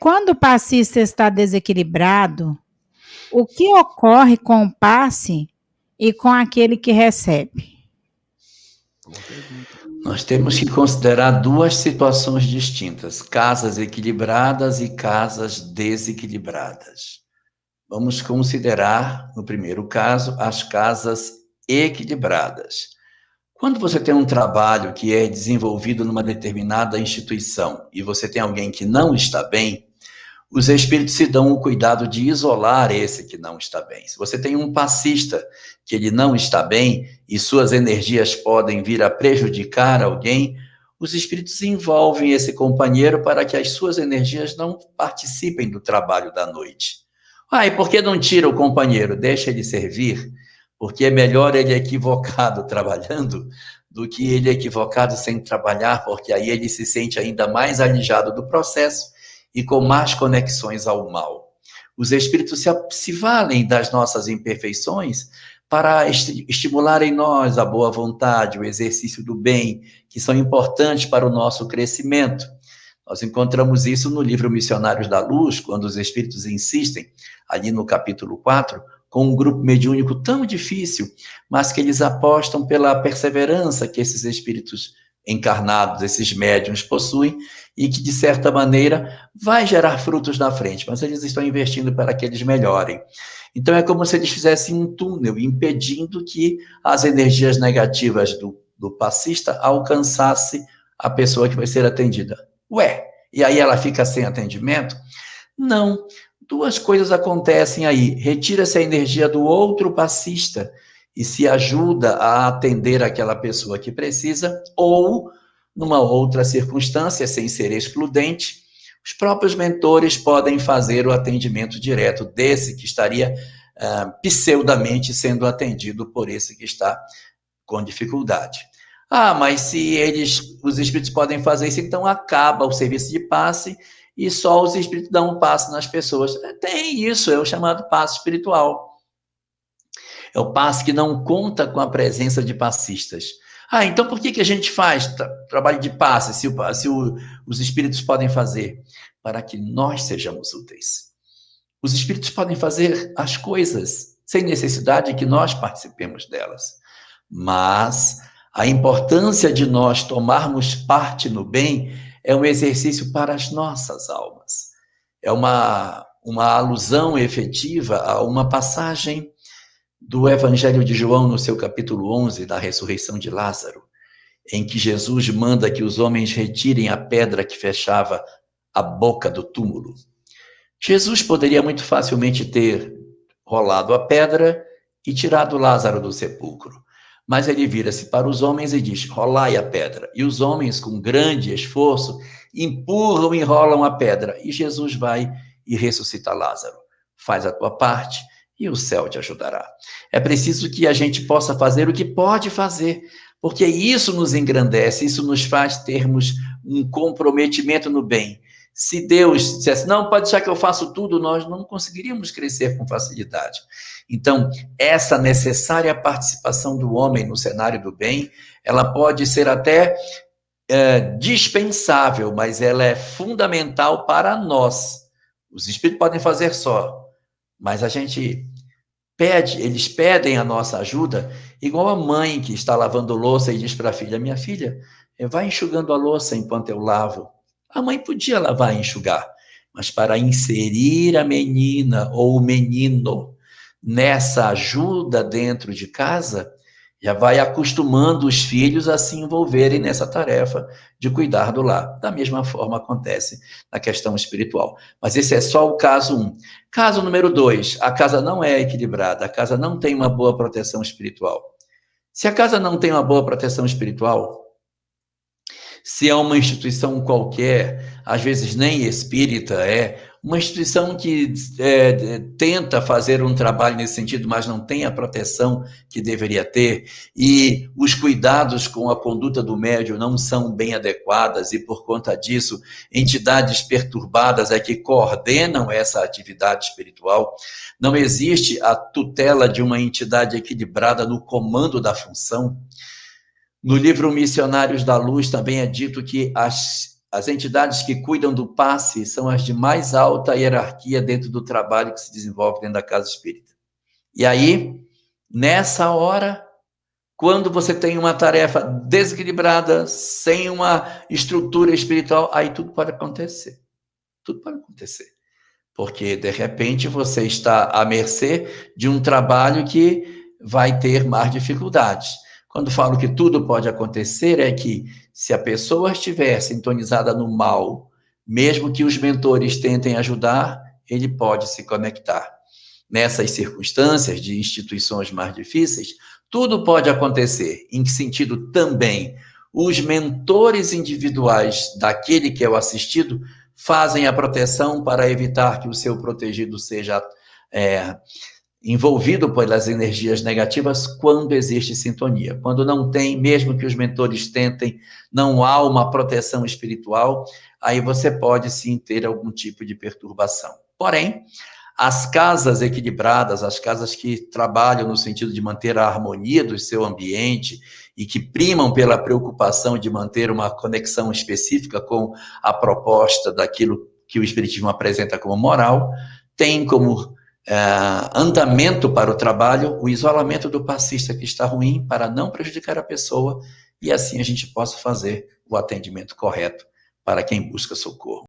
quando o passista está desequilibrado, o que ocorre com o passe e com aquele que recebe? Nós temos que considerar duas situações distintas: casas equilibradas e casas desequilibradas. Vamos considerar, no primeiro caso, as casas equilibradas. Quando você tem um trabalho que é desenvolvido numa determinada instituição e você tem alguém que não está bem, os espíritos se dão o cuidado de isolar esse que não está bem. Se você tem um passista que ele não está bem e suas energias podem vir a prejudicar alguém, os espíritos envolvem esse companheiro para que as suas energias não participem do trabalho da noite. E por que não tira o companheiro? Deixa ele servir, porque é melhor ele equivocado trabalhando do que ele equivocado sem trabalhar, porque aí ele se sente ainda mais alijado do processo e com mais conexões ao mal. Os espíritos se valem das nossas imperfeições para estimular em nós a boa vontade, o exercício do bem, que são importantes para o nosso crescimento. Nós encontramos isso no livro Missionários da Luz, quando os espíritos insistem, ali no capítulo 4, com um grupo mediúnico tão difícil, mas que eles apostam pela perseverança que esses espíritos encarnados, esses médiuns possuem, e que, de certa maneira, vai gerar frutos na frente, mas eles estão investindo para que eles melhorem. Então, é como se eles fizessem um túnel, impedindo que as energias negativas do passista alcançassem a pessoa que vai ser atendida. E aí ela fica sem atendimento? Não. Duas coisas acontecem aí. Retira-se a energia do outro passista e se ajuda a atender aquela pessoa que precisa, ou, numa outra circunstância, sem ser excludente, os próprios mentores podem fazer o atendimento direto desse que estaria pseudamente sendo atendido por esse que está com dificuldade. Mas se os espíritos podem fazer isso, então acaba o serviço de passe e só os espíritos dão um passe nas pessoas. Tem isso, é o chamado passe espiritual. É o passe que não conta com a presença de passistas. Então por que a gente faz trabalho de passe, se os espíritos podem fazer? Para que nós sejamos úteis. Os espíritos podem fazer as coisas sem necessidade que nós participemos delas. Mas a importância de nós tomarmos parte no bem é um exercício para as nossas almas. É uma alusão efetiva a uma passagem do Evangelho de João, no seu capítulo 11, da ressurreição de Lázaro, em que Jesus manda que os homens retirem a pedra que fechava a boca do túmulo. Jesus poderia muito facilmente ter rolado a pedra e tirado Lázaro do sepulcro. Mas ele vira-se para os homens e diz: rolai a pedra. E os homens, com grande esforço, empurram e enrolam a pedra. E Jesus vai e ressuscita Lázaro. Faz a tua parte e o céu te ajudará. É preciso que a gente possa fazer o que pode fazer, porque isso nos engrandece, isso nos faz termos um comprometimento no bem. Se Deus dissesse, não, pode deixar que eu faço tudo, nós não conseguiríamos crescer com facilidade. Então, essa necessária participação do homem no cenário do bem, ela pode ser até dispensável, mas ela é fundamental para nós. Os espíritos podem fazer só, mas a gente eles pedem a nossa ajuda, igual a mãe que está lavando louça e diz para a filha, minha filha, vai enxugando a louça enquanto eu lavo. A mãe podia lavar e enxugar, mas para inserir a menina ou o menino nessa ajuda dentro de casa, já vai acostumando os filhos a se envolverem nessa tarefa de cuidar do lar. Da mesma forma acontece na questão espiritual. Mas esse é só o caso 1. Caso número 2, a casa não é equilibrada, a casa não tem uma boa proteção espiritual. Se a casa não tem uma boa proteção espiritual, se é uma instituição qualquer, às vezes nem espírita, uma instituição que tenta fazer um trabalho nesse sentido, mas não tem a proteção que deveria ter, e os cuidados com a conduta do médium não são bem adequadas, e por conta disso, entidades perturbadas é que coordenam essa atividade espiritual. Não existe a tutela de uma entidade equilibrada no comando da função. No livro Missionários da Luz também é dito que as entidades que cuidam do passe são as de mais alta hierarquia dentro do trabalho que se desenvolve dentro da casa espírita. E aí, nessa hora, quando você tem uma tarefa desequilibrada, sem uma estrutura espiritual, aí tudo pode acontecer. Tudo pode acontecer. Porque, de repente, você está à mercê de um trabalho que vai ter mais dificuldades. Quando falo que tudo pode acontecer, é que se a pessoa estiver sintonizada no mal, mesmo que os mentores tentem ajudar, ele pode se conectar. Nessas circunstâncias de instituições mais difíceis, tudo pode acontecer. Em que sentido também? Os mentores individuais daquele que é o assistido fazem a proteção para evitar que o seu protegido seja envolvido pelas energias negativas quando existe sintonia. Quando não tem, mesmo que os mentores tentem, não há uma proteção espiritual, aí você pode sim ter algum tipo de perturbação. Porém, as casas equilibradas, as casas que trabalham no sentido de manter a harmonia do seu ambiente e que primam pela preocupação de manter uma conexão específica com a proposta daquilo que o Espiritismo apresenta como moral, tem como andamento para o trabalho o isolamento do passista que está ruim para não prejudicar a pessoa e assim a gente possa fazer o atendimento correto para quem busca socorro.